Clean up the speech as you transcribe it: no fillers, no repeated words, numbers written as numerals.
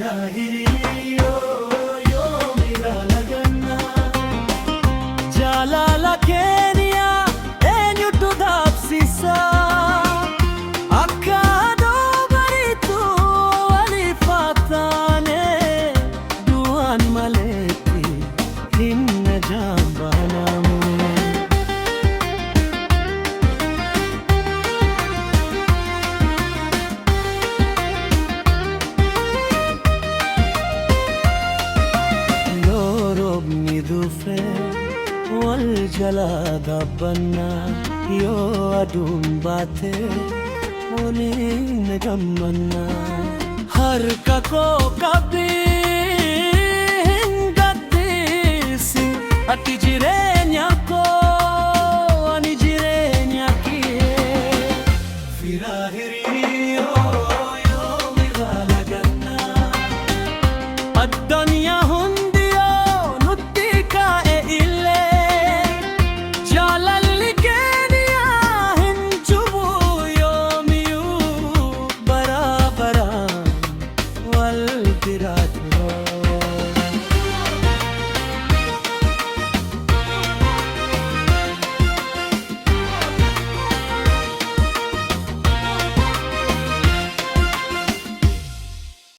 Firahiriyo yoomira laganna jaalala keenya eenyutu dhaabsisa akka aduu bariitu waliif taane du'aan maleetti hin jaambanamu. Wal jala dabbanna yoo aduun baate waliin gammanna harka koo qabdii hin gadhiisi ati jireenya koo ani jireenya kee Firahiriyo yoomira laganna addunyaa Virat